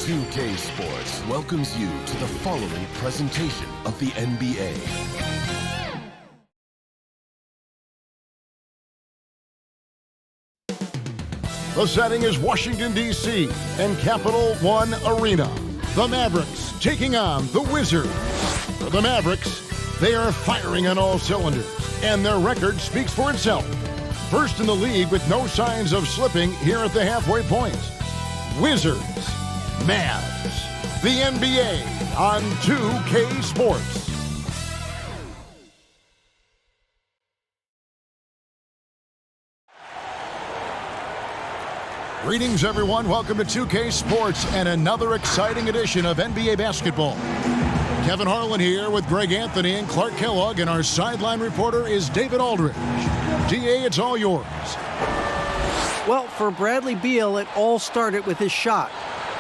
2K Sports welcomes you to the following presentation of the NBA. The setting is Washington, D.C. and Capital One Arena. The Mavericks taking on the Wizards. For the Mavericks, they are firing on all cylinders, and their record speaks for itself. First in the league with no signs of slipping here at the halfway point. Wizards, Mavs, the NBA on 2K Sports. Greetings, everyone. Welcome to 2K Sports and another exciting edition of NBA basketball. Kevin Harlan here with Greg Anthony and Clark Kellogg, and our sideline reporter is David Aldridge. DA, it's all yours. Well, for Bradley Beal, it all started with his shot.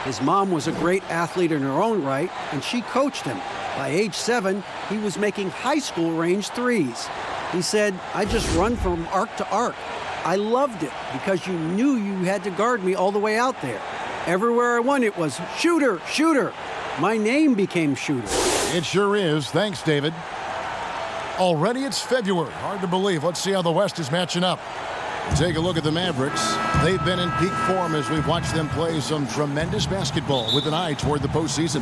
His mom was a great athlete in her own right, and she coached him. By age 7, he was making high school range threes. He said, "I just run from arc to arc. I loved it because you knew you had to guard me all the way out there. Everywhere I went, it was shooter, shooter. My name became Shooter." It sure is. Thanks, David. Already it's February. Hard to believe. Let's see how the West is matching up. Take a look at the Mavericks. They've been in peak form as we've watched them play some tremendous basketball with an eye toward the postseason.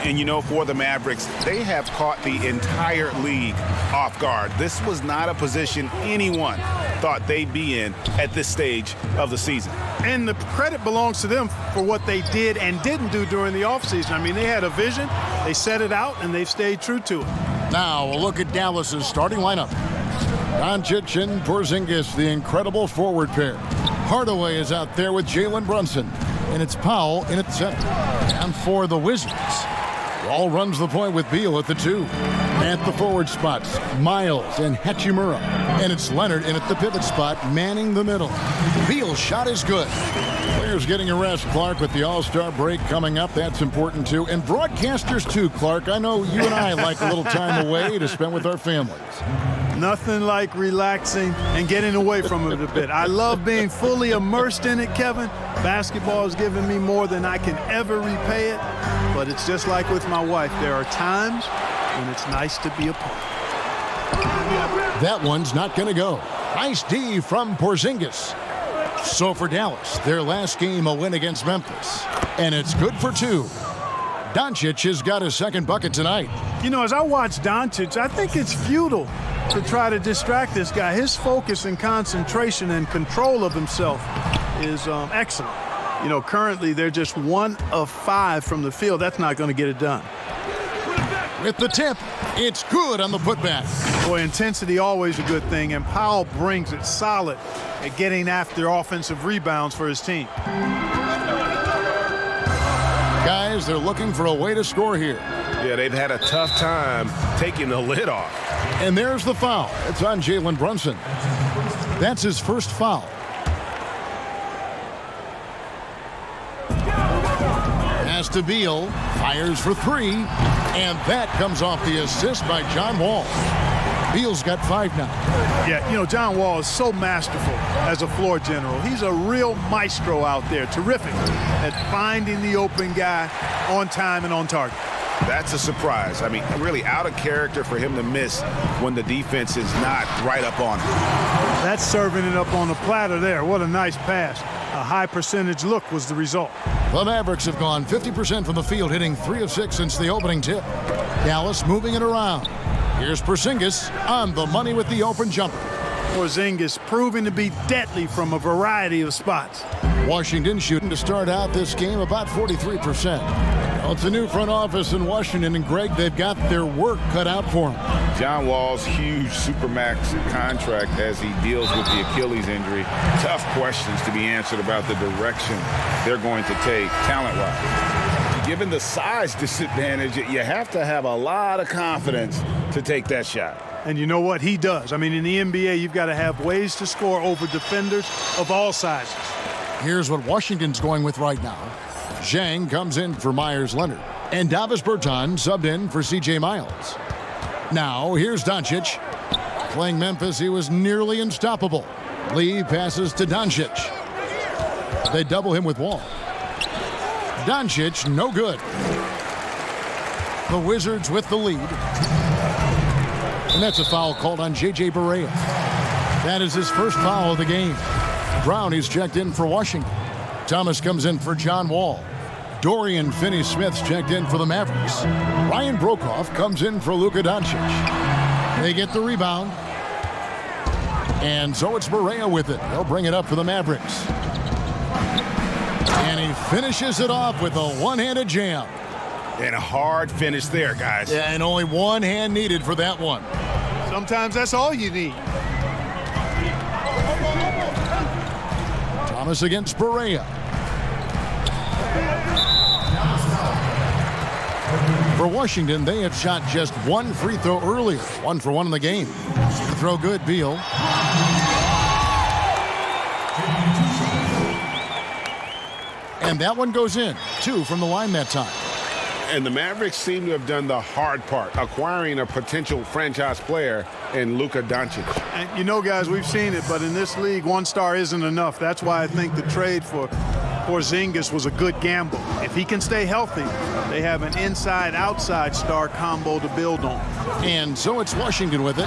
And, you know, for the Mavericks, they have caught the entire league off guard. This was not a position anyone thought they'd be in at this stage of the season. And the credit belongs to them for what they did and didn't do during the offseason. I mean, they had a vision, they set it out, and they've stayed true to it. Now, a look at Dallas's starting lineup. Doncic and Porzingis, the incredible forward pair. Hardaway is out there with Jalen Brunson, and it's Powell in at center. And for the Wizards, Wall runs the point with Beal at the 2. At the forward spots, Miles and Hachimura. And it's Leonard in at the pivot spot, manning the middle. Beal's shot is good. Players getting a rest, Clark, with the All-Star break coming up. That's important, too. And broadcasters, too, Clark. I know you and I like a little time away to spend with our families. Nothing like relaxing and getting away from it a bit. I love being fully immersed in it, Kevin. Basketball has given me more than I can ever repay it. But it's just like with my wife. There are times when it's nice to be apart. That one's not going to go. Nice D from Porzingis. So for Dallas, their last game a win against Memphis. And it's good for 2. Doncic has got his second bucket tonight. You know, as I watch Doncic, I think it's futile to try to distract this guy. His focus and concentration and control of himself is excellent. You know, currently they're just 1 of 5 from the field. That's not going to get it done. With the tip, it's good on the putback. Boy, intensity always a good thing, and Powell brings it solid at getting after offensive rebounds for his team. Guys, they're looking for a way to score here. Yeah, they've had a tough time taking the lid off. And there's the foul. It's on Jalen Brunson. That's his first foul. Pass to Beal, fires for 3, and that comes off the assist by John Wall. Beal's got 5 now. Yeah, you know, John Wall is so masterful as a floor general. He's a real maestro out there, terrific at finding the open guy on time and on target. That's a surprise. I mean, really out of character for him to miss when the defense is not right up on him. That's serving it up on the platter there. What a nice pass. A high percentage look was the result. The Mavericks have gone 50% from the field, hitting 3 of 6 since the opening tip. Dallas moving it around. Here's Porzingis on the money with the open jumper. Porzingis proving to be deadly from a variety of spots. Washington shooting to start out this game about 43%. Well, it's a new front office in Washington, and Greg, they've got their work cut out for them. John Wall's huge supermax contract as he deals with the Achilles injury. Tough questions to be answered about the direction they're going to take talent-wise. Given the size disadvantage, you have to have a lot of confidence to take that shot. And you know what? He does. I mean, in the NBA, you've got to have ways to score over defenders of all sizes. Here's what Washington's going with right now. Zhang comes in for Myers Leonard, and Davis Bertans subbed in for C.J. Miles. Now, here's Doncic. Playing Memphis, he was nearly unstoppable. Lee passes to Doncic. They double him with Wall. Doncic, no good. The Wizards with the lead. And that's a foul called on J.J. Barea. That is his first foul of the game. Brown, he's checked in for Washington. Thomas comes in for John Wall. Dorian Finney-Smith's checked in for the Mavericks. Ryan Brokoff comes in for Luka Doncic. They get the rebound. And so it's Barea with it. They'll bring it up for the Mavericks. And he finishes it off with a one-handed jam. And a hard finish there, guys. Yeah, and only one hand needed for that one. Sometimes that's all you need. Thomas against Barea. For Washington, they had shot just one free throw earlier. 1 for 1 in the game. The throw good, Beal. And that one goes in. 2 from the line that time. And the Mavericks seem to have done the hard part, acquiring a potential franchise player in Luka Doncic. And you know, guys, we've seen it, but in this league, 1 star isn't enough. That's why I think the trade for Porzingis was a good gamble. If he can stay healthy, they have an inside-outside star combo to build on. And so it's Washington with it,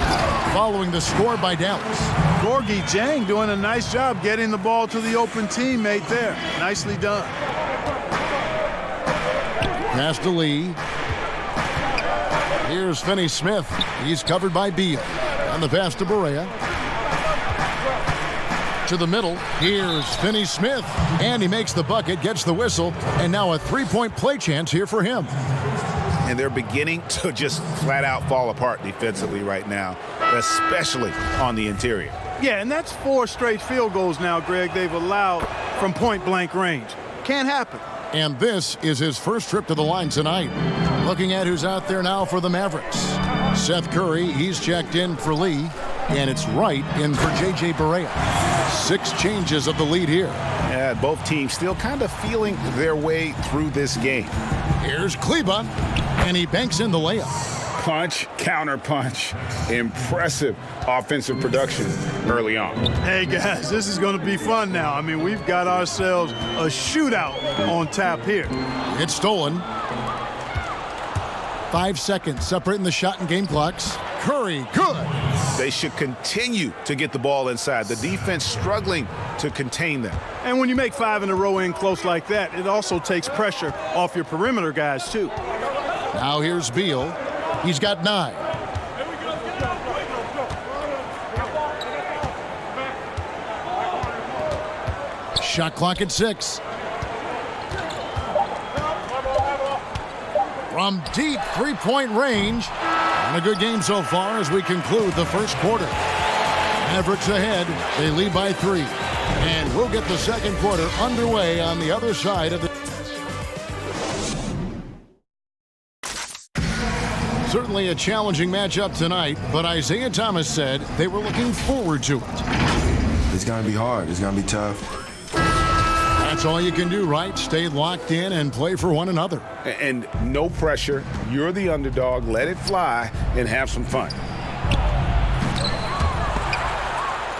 following the score by Dallas. Gorgui Dieng doing a nice job getting the ball to the open teammate there. Nicely done. Pass to Lee. Here's Finney-Smith. He's covered by Beal. On the pass to Barea. To the middle. Here's Finney-Smith. And he makes the bucket, gets the whistle, and now a three-point play chance here for him. And they're beginning to just flat out fall apart defensively right now, especially on the interior. Yeah, and that's 4 straight field goals now, Greg, they've allowed from point-blank range. Can't happen. And this is his first trip to the line tonight. Looking at who's out there now for the Mavericks. Seth Curry, he's checked in for Lee. And it's Wright in for J.J. Barea. 6 changes of the lead here. Yeah, both teams still kind of feeling their way through this game. Here's Kleba, and he banks in the layup. Punch, counter punch. Impressive offensive production early on. Hey, guys, this is going to be fun now. I mean, we've got ourselves a shootout on tap here. It's stolen. 5 seconds separating the shot and game clocks. Curry, good. They should continue to get the ball inside. The defense struggling to contain them. And when you make 5 in a row in close like that, it also takes pressure off your perimeter guys, too. Now here's Beal. He's got 9. Shot clock at 6. From deep three-point range. And a good game so far as we conclude the first quarter. Mavericks ahead. They lead by 3. And we'll get the second quarter underway on the other side of the... Certainly a challenging matchup tonight, but Isaiah Thomas said they were looking forward to it. It's going to be hard. It's going to be tough. That's all you can do, right? Stay locked in and play for one another. And no pressure. You're the underdog. Let it fly and have some fun.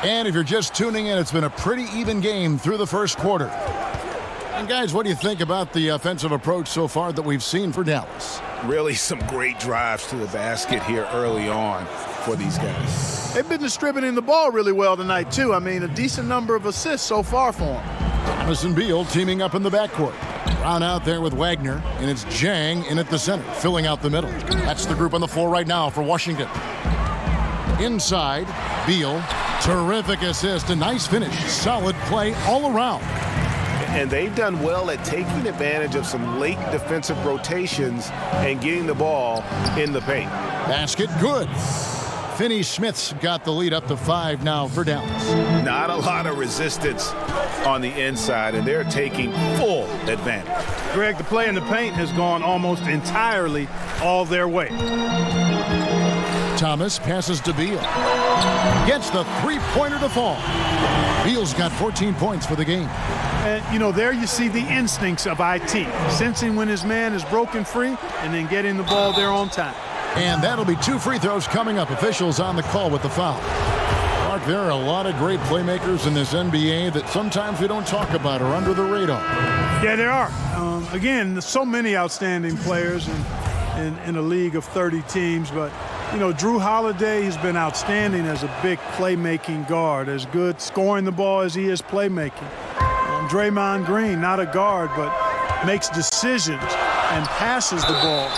And if you're just tuning in, it's been a pretty even game through the first quarter. And guys, what do you think about the offensive approach so far that we've seen for Dallas? Really some great drives to the basket here early on for these guys. They've been distributing the ball really well tonight, too. I mean, a decent number of assists so far for them. Thomas and Beal teaming up in the backcourt. Brown out there with Wagner, and it's Dieng in at the center, filling out the middle. That's the group on the floor right now for Washington. Inside, Beal, terrific assist, a nice finish, solid play all around. And they've done well at taking advantage of some late defensive rotations and getting the ball in the paint. Basket good. Finney-Smith's got the lead up to 5 now for Dallas. Not a lot of resistance on the inside, and they're taking full advantage. Greg, the play in the paint has gone almost entirely all their way. Thomas passes to Beal. Gets the three-pointer to fall. Beal's got 14 points for the game. And, you know, there you see the instincts of IT, sensing when his man is broken free and then getting the ball there on time. And that'll be 2 free throws coming up. Officials on the call with the foul. Mark there are a lot of great playmakers in this NBA that sometimes we don't talk about or under the radar. Yeah, there are. Again, there's so many outstanding players in a league of 30 teams, but you know, Drew Holiday has been outstanding as a big playmaking guard, as good scoring the ball as he is playmaking. Draymond Green, not a guard, but makes decisions and passes the ball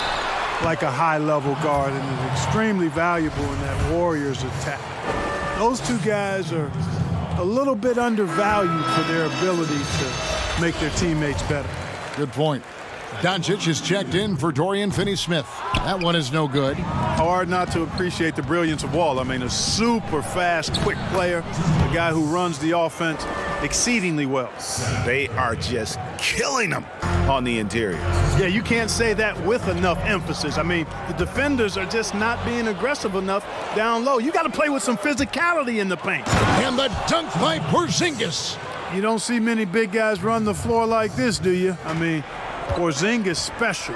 like a high-level guard and is extremely valuable in that Warriors attack. Those two guys are a little bit undervalued for their ability to make their teammates better. Good point. Doncic is checked in for Dorian Finney-Smith. That one is no good. Hard not to appreciate the brilliance of Wall. I mean, a super fast, quick player, a guy who runs the offense exceedingly well. They are just killing them on the interior. Yeah, you can't say that with enough emphasis. I mean, the defenders are just not being aggressive enough down low. You got to play with some physicality in the paint. And the dunk by Porzingis. You don't see many big guys run the floor like this, do you? I mean, Porzingis special.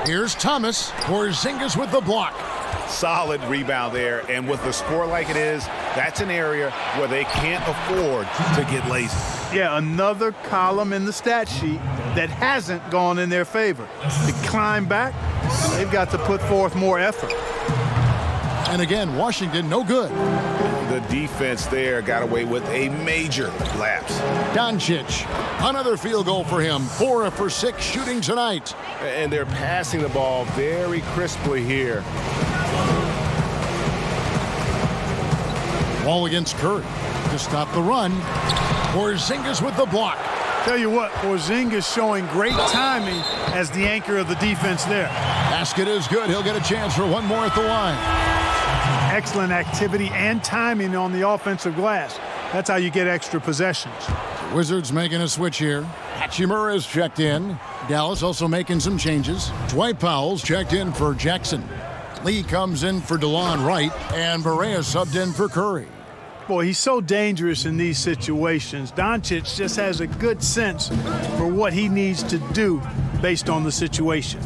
Here's Thomas. Porzingis with the block. Solid rebound there, and with the score like it is, that's an area where they can't afford to get lazy. Yeah, another column in the stat sheet that hasn't gone in their favor. To climb back, they've got to put forth more effort. And again, Washington, no good. The defense there got away with a major lapse. Doncic, another field goal for him. 4 for 6 shooting tonight. And they're passing the ball very crisply here. Wall against Curry to stop the run. Porzingis with the block. Tell you what, Porzingis showing great timing as the anchor of the defense there. Basket is good. He'll get a chance for one more at the line. Excellent activity and timing on the offensive glass. That's how you get extra possessions. The Wizards making a switch here. Hachimura is checked in. Dallas also making some changes. Dwight Powell's checked in for Jackson. Lee comes in for DeLon Wright, and Barea subbed in for Curry. Boy, he's so dangerous in these situations. Doncic just has a good sense for what he needs to do based on the situation.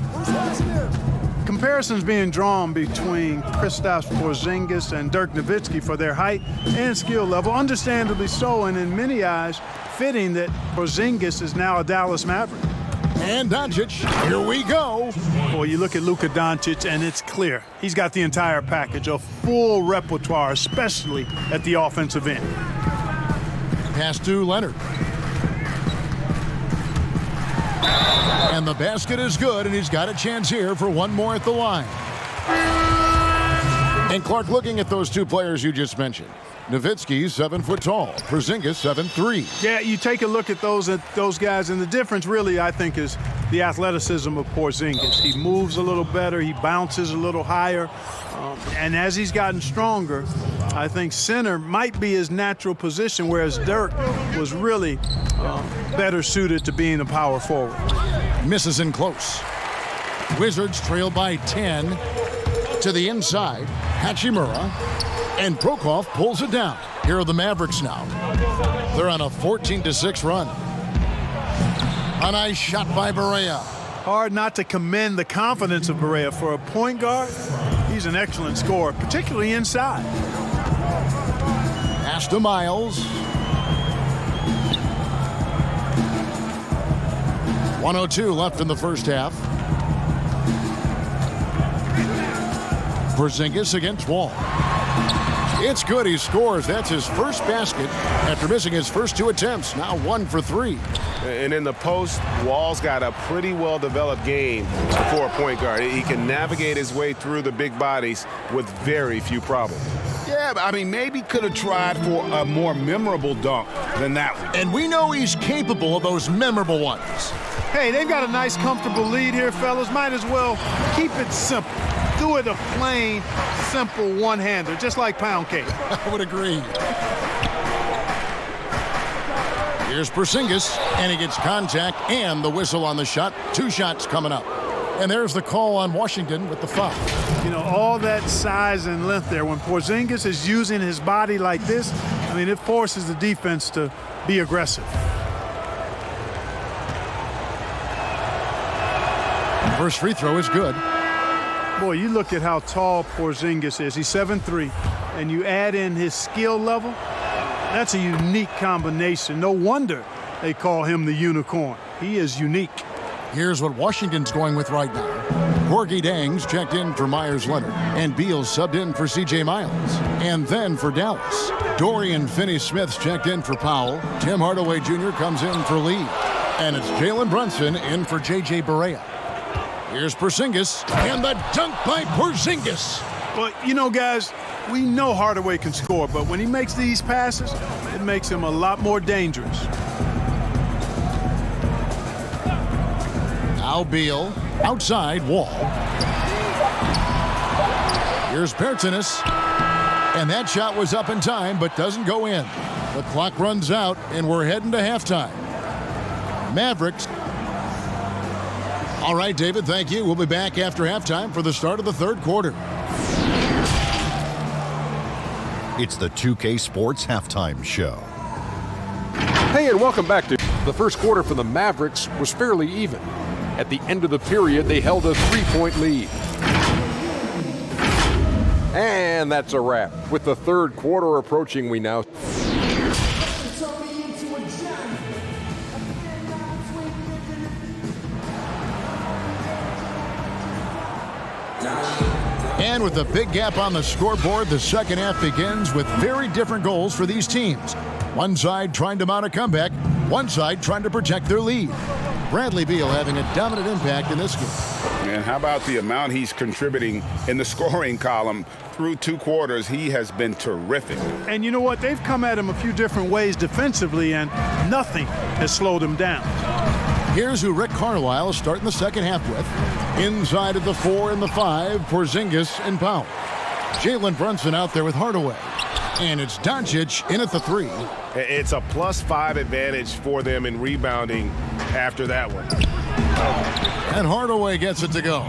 Comparisons being drawn between Kristaps Porzingis and Dirk Nowitzki for their height and skill level, understandably so, and in many eyes, fitting that Porzingis is now a Dallas Maverick. And Doncic, here we go. Boy, you look at Luka Doncic, and it's clear. He's got the entire package, a full repertoire, especially at the offensive end. Pass to Leonard. And the basket is good, and he's got a chance here for one more at the line. And Clark, looking at those two players you just mentioned. Nowitzki, 7 foot tall. Porzingis, 7'3". Yeah, you take a look at those guys, and the difference really, I think, is the athleticism of Porzingis. He moves a little better. He bounces a little higher. And as he's gotten stronger, I think center might be his natural position, whereas Dirk was really better suited to being a power forward. Misses in close. Wizards trail by 10 to the inside. Hachimura. And Prokop pulls it down. Here are the Mavericks now. They're on a 14-6 run. A nice shot by Barea. Hard not to commend the confidence of Barea. For a point guard, he's an excellent scorer, particularly inside. Pass to Miles. 1:02 left in the first half. Porzingis against Wall. It's good. He scores. That's his first basket after missing his first 2 attempts. Now 1 for 3. And in the post, Wall's got a pretty well-developed game for a point guard. He can navigate his way through the big bodies with very few problems. Yeah, I mean, maybe could have tried for a more memorable dunk than that one. And we know he's capable of those memorable ones. Hey, they've got a nice, comfortable lead here, fellas. Might as well keep it simple. Do it a plain, simple one-hander, just like pound cake. I would agree. Here's Porzingis, and he gets contact and the whistle on the shot. 2 shots coming up. And there's the call on Washington with the foul. You know, all that size and length there. When Porzingis is using his body like this, I mean, it forces the defense to be aggressive. First free throw is good. Boy, you look at how tall Porzingis is. He's 7'3", and you add in his skill level. That's a unique combination. No wonder they call him the unicorn. He is unique. Here's what Washington's going with right now. Corky Dangs checked in for Myers Leonard, and Beal subbed in for C.J. Miles. And then for Dallas, Dorian Finney-Smith's checked in for Powell. Tim Hardaway Jr. comes in for Lee. And it's Jalen Brunson in for J.J. Barea. Here's Porzingis, and the dunk by Porzingis. Well, you know, guys, we know Hardaway can score, but when he makes these passes, it makes him a lot more dangerous. Now Beal, outside Wall. Here's Bertinanis, and that shot was up in time, but doesn't go in. The clock runs out, and we're heading to halftime. Mavericks. All right, David, thank you. We'll be back after halftime for the start of the third quarter. It's the 2K Sports Halftime Show. Hey, and welcome back to the first quarter for the Mavericks was fairly even. At the end of the period, they held a 3-point lead. And that's a wrap. With the third quarter approaching, we now... And with a big gap on the scoreboard, the second half begins with very different goals for these teams. One side trying to mount a comeback, one side trying to protect their lead. Bradley Beal having a dominant impact in this game. And how about the amount he's contributing in the scoring column through two quarters? He has been terrific. And you know what? They've come at him a few different ways defensively, and nothing has slowed him down. Here's who Rick Carlisle is starting the second half with. Inside of the 4 and the 5, Porzingis and Powell. Jalen Brunson out there with Hardaway. And it's Doncic in at the 3. It's a +5 advantage for them in rebounding after that one. And Hardaway gets it to go.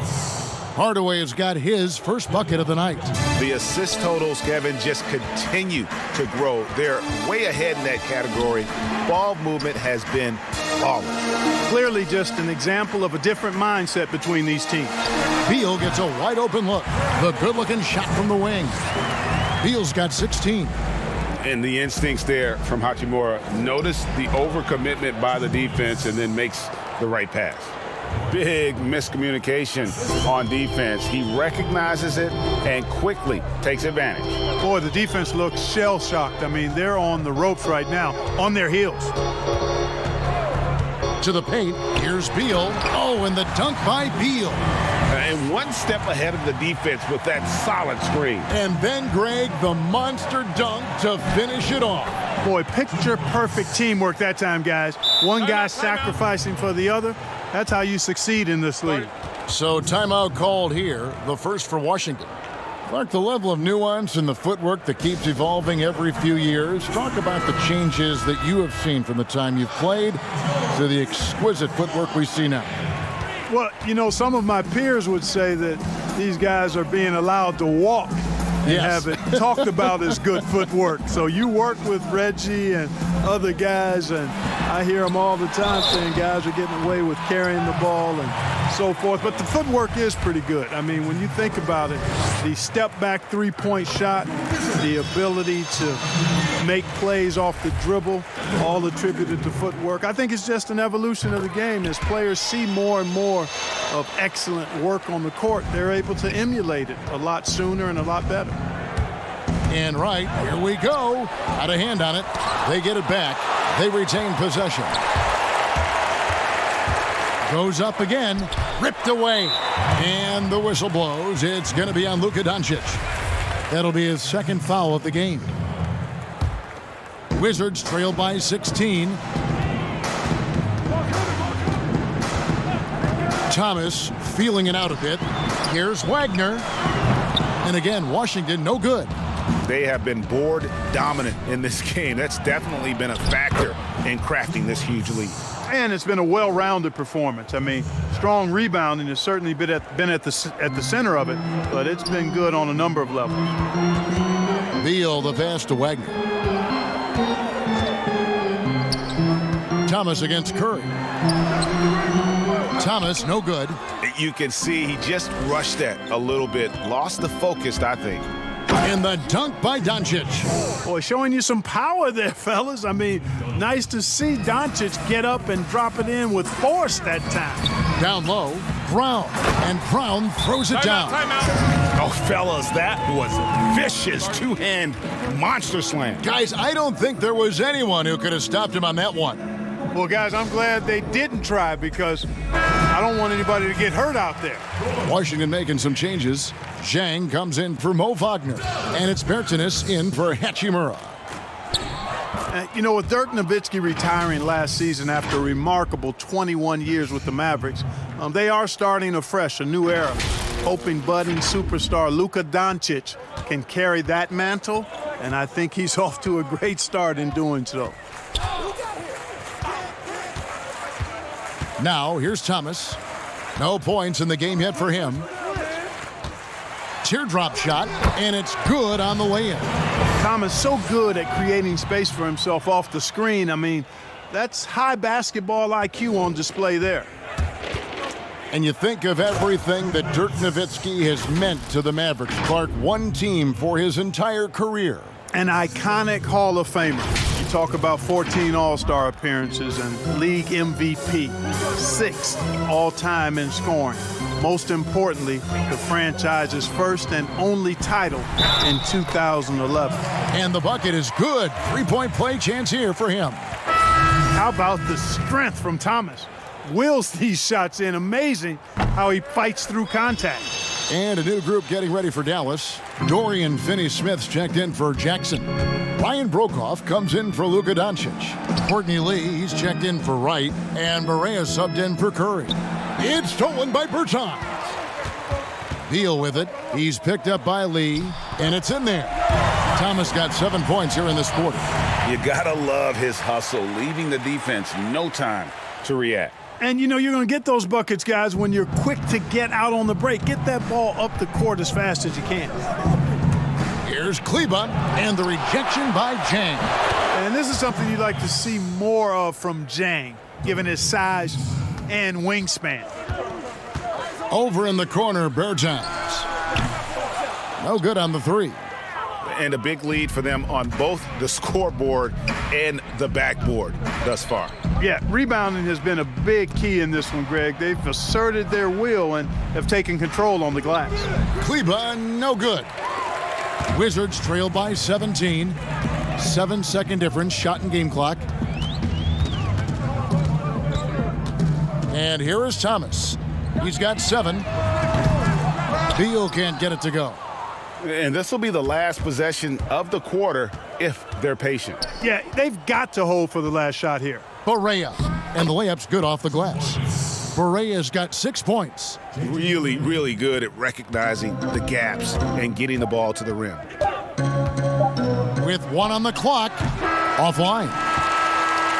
Hardaway has got his first bucket of the night. The assist totals, Kevin, just continue to grow. They're way ahead in that category. Ball movement has been flawless. Clearly just an example of a different mindset between these teams. Beal gets a wide open look. The good-looking shot from the wing. Beal's got 16. And the instincts there from Hachimura. Notice the overcommitment by the defense and then makes the right pass. Big miscommunication on defense. He recognizes it and quickly takes advantage. Boy, the defense looks shell-shocked. I mean, they're on the ropes right now, on their heels. To the paint, here's Beal. Oh, and the dunk by Beal. And one step ahead of the defense with that solid screen. And then Greg, the monster dunk to finish it off. Boy, picture-perfect teamwork that time, guys. One guy sacrificing for the other. That's how you succeed in this league. So timeout called here, the first for Washington. Clark, the level of nuance in the footwork that keeps evolving every few years. Talk about the changes that you have seen from the time you've played to the exquisite footwork we see now. Well, you know, some of my peers would say that these guys are being allowed to walk and have it talked about as good footwork. So you work with Reggie and other guys, and I hear them all the time saying guys are getting away with carrying the ball and so forth. But the footwork is pretty good. I mean, when you think about it, the step-back three-point shot, the ability to make plays off the dribble, all attributed to footwork. I think it's just an evolution of the game. As players see more and more of excellent work on the court, they're able to emulate it a lot sooner and a lot better. And right, here we go. Out of hand on it. They get it back. They retain possession. Goes up again. Ripped away. And the whistle blows. It's going to be on Luka Doncic. That'll be his second foul of the game. Wizards trail by 16. Thomas feeling it out a bit. Here's Wagner. And again, Washington no good. They have been board dominant in this game. That's definitely been a factor in crafting this huge lead. And it's been a well-rounded performance. I mean, strong rebounding has certainly been at the center of it, but it's been good on a number of levels. Beal, the pass to Wagner. Thomas against Curry. Thomas, no good. You can see he just rushed that a little bit. Lost the focus, I think. And the dunk by Doncic. Boy, showing you some power there, fellas. I mean, nice to see Doncic get up and drop it in with force that time. Down low, Brown. And Brown throws it down. Oh, fellas, that was a vicious two-hand monster slam. Guys, I don't think there was anyone who could have stopped him on that one. Well, guys, I'm glad they didn't try because I don't want anybody to get hurt out there. Washington making some changes. Zhang comes in for Mo Wagner. And it's Bertanis in for Hachimura. You know, with Dirk Nowitzki retiring last season after a remarkable 21 years with the Mavericks, they are starting afresh, a new era. Hoping budding superstar Luka Doncic can carry that mantle, and I think he's off to a great start in doing so. Now, here's Thomas. No points in the game yet for him. Teardrop shot, and it's good on the way in. Thomas so good at creating space for himself off the screen. I mean, that's high basketball IQ on display there. And you think of everything that Dirk Nowitzki has meant to the Mavericks. Clark, one team for his entire career. An iconic Hall of Famer. You talk about 14 All-Star appearances and league MVP, 6th all-time in scoring. Most importantly, the franchise's first and only title in 2011. And the bucket is good. Three-point play chance here for him. How about the strength from Thomas? Wills these shots in. Amazing how he fights through contact. And a new group getting ready for Dallas. Dorian Finney-Smith's checked in for Jackson. Ryan Brokoff comes in for Luka Doncic. Courtney Lee, he's checked in for Wright. And Barea subbed in for Curry. It's stolen by Bertans. Beal with it. He's picked up by Lee. And it's in there. Thomas got 7 points here in this quarter. You gotta love his hustle, leaving the defense no time to react. And, you know, you're going to get those buckets, guys, when you're quick to get out on the break. Get that ball up the court as fast as you can. Here's Kleba, and the rejection by Zhang. And this is something you'd like to see more of from Zhang, given his size and wingspan. Over in the corner, Bertans. No good on the three. And a big lead for them on both the scoreboard and the backboard thus far. Yeah, rebounding has been a big key in this one, Greg. They've asserted their will and have taken control on the glass. Kleba, no good. Wizards trail by 17. 7-second difference, shot and game clock. And here is Thomas. He's got 7. Beal can't get it to go. And this will be the last possession of the quarter if they're patient. Yeah, they've got to hold for the last shot here. Barea, and the layup's good off the glass. Barea's got 6 points. Really, really good at recognizing the gaps and getting the ball to the rim. With 1 on the clock, offline.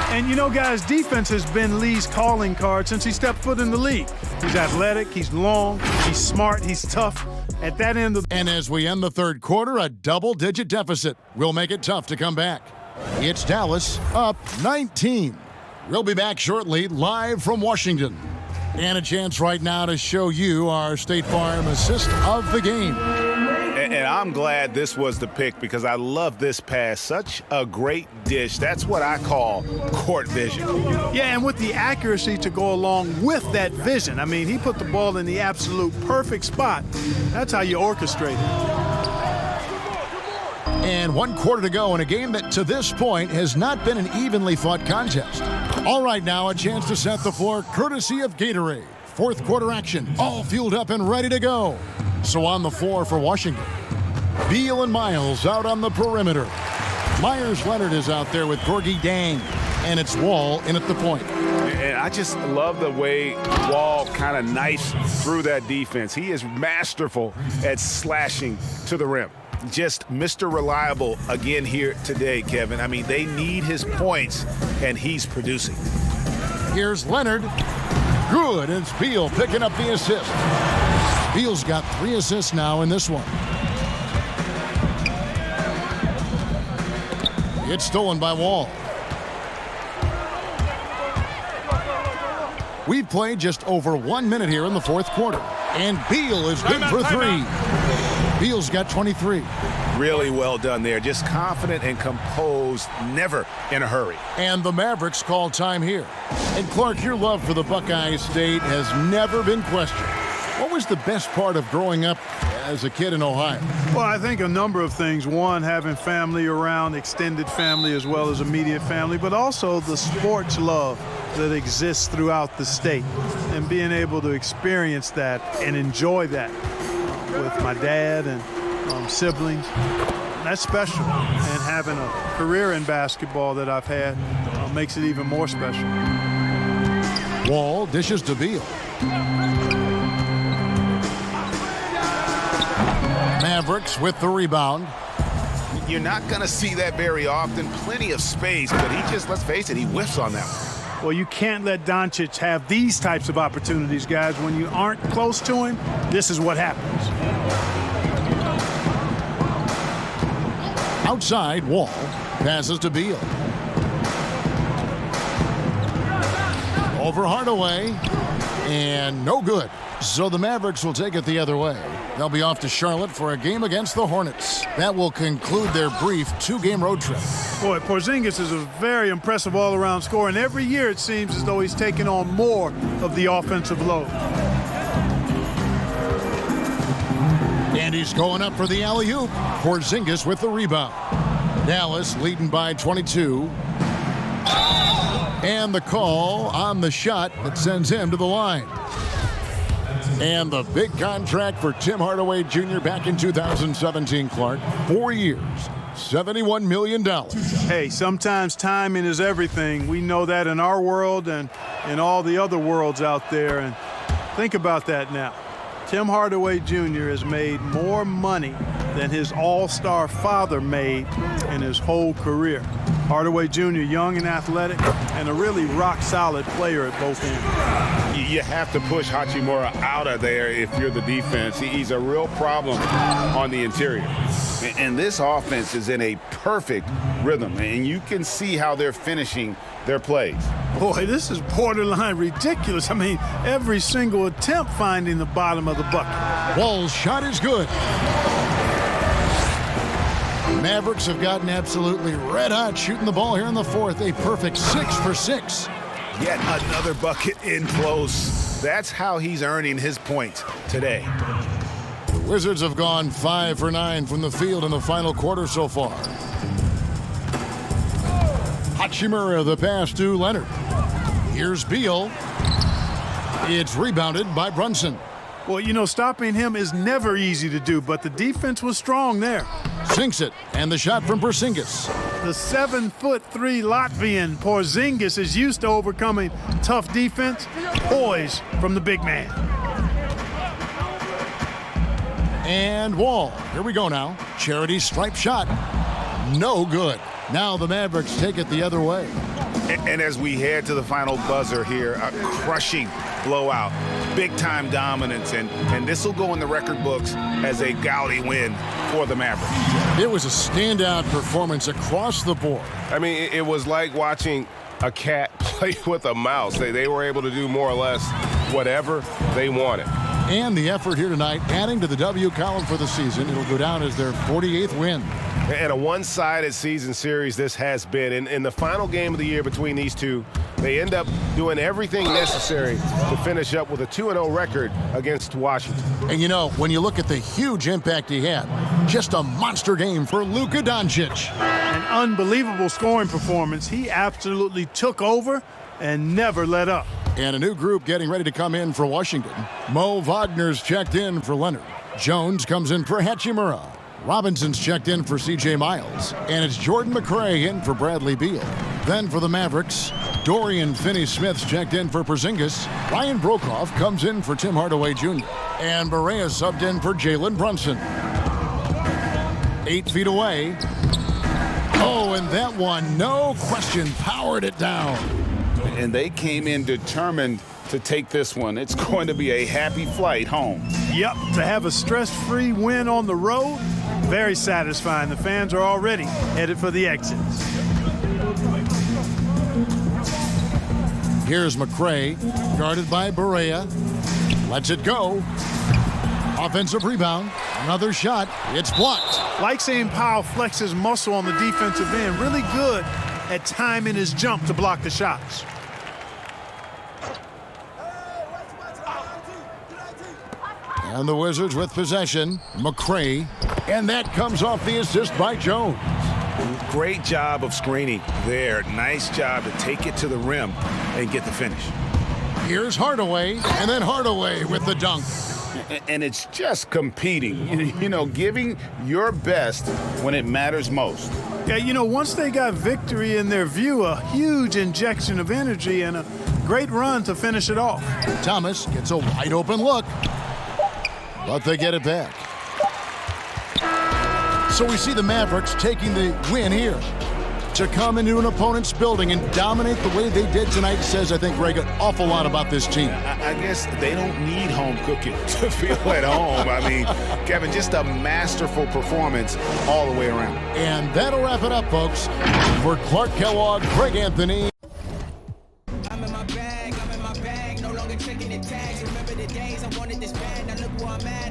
And you know, guys, defense has been Lee's calling card since he stepped foot in the league. He's athletic, he's long, he's smart, he's tough. At that end of And as we end the third quarter, a double-digit deficit will make it tough to come back. It's Dallas up 19. We'll be back shortly, live from Washington. And a chance right now to show you our State Farm assist of the game. And I'm glad this was the pick because I love this pass. Such a great dish. That's what I call court vision. Yeah, and with the accuracy to go along with that vision. I mean, he put the ball in the absolute perfect spot. That's how you orchestrate it. And 1 quarter to go in a game that to this point has not been an evenly fought contest. All right, now a chance to set the floor courtesy of Gatorade. Fourth quarter action, all fueled up and ready to go. So on the floor for Washington, Beal and Miles out on the perimeter. Myers-Leonard is out there with Gorgie Dang, and it's Wall in at the point. And I just love the way Wall kind of knifes through that defense. He is masterful at slashing to the rim. Just Mr. Reliable again here today, Kevin. I mean, they need his points, and he's producing. Here's Leonard. Good, and it's Beal picking up the assist. Beal's got 3 assists now in this one. It's stolen by Wall. We've played just over 1 minute here in the fourth quarter. And Beal is good for three. Beal's got 23. Really well done there. Just confident and composed, never in a hurry. And the Mavericks call time here. And Clark, your love for the Buckeye State has never been questioned. What was the best part of growing up as a kid in Ohio? Well, I think a number of things. One, having family around, extended family as well as immediate family, but also the sports love that exists throughout the state and being able to experience that and enjoy that with my dad and siblings. That's special. And having a career in basketball that I've had makes it even more special. Wall dishes to Beal. Mavericks with the rebound. You're not going to see that very often. Plenty of space, but he just, let's face it, he whiffs on that one. Well, you can't let Doncic have these types of opportunities, guys. When you aren't close to him, this is what happens. Outside, Wall passes to Beal. Over Hardaway, and no good. So the Mavericks will take it the other way. They'll be off to Charlotte for a game against the Hornets. That will conclude their brief 2-game road trip. Boy, Porzingis is a very impressive all-around scorer, and every year it seems as though he's taking on more of the offensive load. And he's going up for the alley-oop. Porzingis with the rebound. Dallas leading by 22. And the call on the shot that sends him to the line. And the big contract for Tim Hardaway Jr. back in 2017, Clark. 4 years, $71 million. Hey, sometimes timing is everything. We know that in our world and in all the other worlds out there. And think about that now. Tim Hardaway Jr. has made more money than his all-star father made in his whole career. Hardaway Jr., young and athletic, and a really rock-solid player at both ends. You have to push Hachimura out of there if you're the defense. He's a real problem on the interior. And this offense is in a perfect rhythm, and you can see how they're finishing their plays. Boy, this is borderline ridiculous. I mean, every single attempt finding the bottom of the bucket. Wall's shot is good. Mavericks have gotten absolutely red hot shooting the ball here in the fourth. A perfect 6 for 6. Yet another bucket in close. That's how he's earning his points today. The Wizards have gone 5 for 9 from the field in the final quarter so far. Hachimura the pass to Leonard. Here's Beal. It's rebounded by Brunson. Well, you know, stopping him is never easy to do, but the defense was strong there. Sinks it, and the shot from Porzingis. The 7'3" Latvian Porzingis is used to overcoming tough defense. Poise from the big man. And Wall. Here we go now. Charity stripe shot. No good. Now the Mavericks take it the other way. And as we head to the final buzzer here, a crushing blowout, big-time dominance, and this will go in the record books as a gaudy win for the Mavericks. It was a standout performance across the board. I mean, it was like watching a cat play with a mouse. They were able to do more or less whatever they wanted. And the effort here tonight, adding to the W column for the season. It'll go down as their 48th win. And a one-sided season series this has been. In the final game of the year between these two, they end up doing everything necessary to finish up with a 2-0 record against Washington. And you know, when you look at the huge impact he had, just a monster game for Luka Doncic. An unbelievable scoring performance. He absolutely took over and never let up. And a new group getting ready to come in for Washington. Mo Wagner's checked in for Leonard. Jones comes in for Hachimura. Robinson's checked in for C.J. Miles. And it's Jordan McRae in for Bradley Beal. Then for the Mavericks, Dorian Finney-Smith's checked in for Porzingis. Ryan Brokoff comes in for Tim Hardaway Jr. And Barea subbed in for Jalen Brunson. 8 feet away. Oh, and that one, no question, powered it down. And they came in determined to take this one. It's going to be a happy flight home. Yep, to have a stress-free win on the road, very satisfying. The fans are already headed for the exits. Here's McCray, guarded by Barea. Lets it go. Offensive rebound. Another shot. It's blocked. Like seeing Powell flex his muscle on the defensive end. Really good at timing his jump to block the shots. And the Wizards with possession. McCray. And that comes off the assist by Jones. Great job of screening there. Nice job to take it to the rim and get the finish. Here's Hardaway, and then Hardaway with the dunk. And it's just competing, you know, giving your best when it matters most. Yeah, you know, once they got victory in their view, a huge injection of energy and a great run to finish it off. Thomas gets a wide open look, but they get it back. So we see the Mavericks taking the win here. To come into an opponent's building and dominate the way they did tonight says, I think, Greg, an awful lot about this team. I guess they don't need home cooking to feel at home. I mean, Kevin, just a masterful performance all the way around. And that'll wrap it up, folks. For Clark Kellogg, Greg Anthony. I'm in my bag, no longer checking the tags. Remember the days I wanted this bad, now look where I'm at.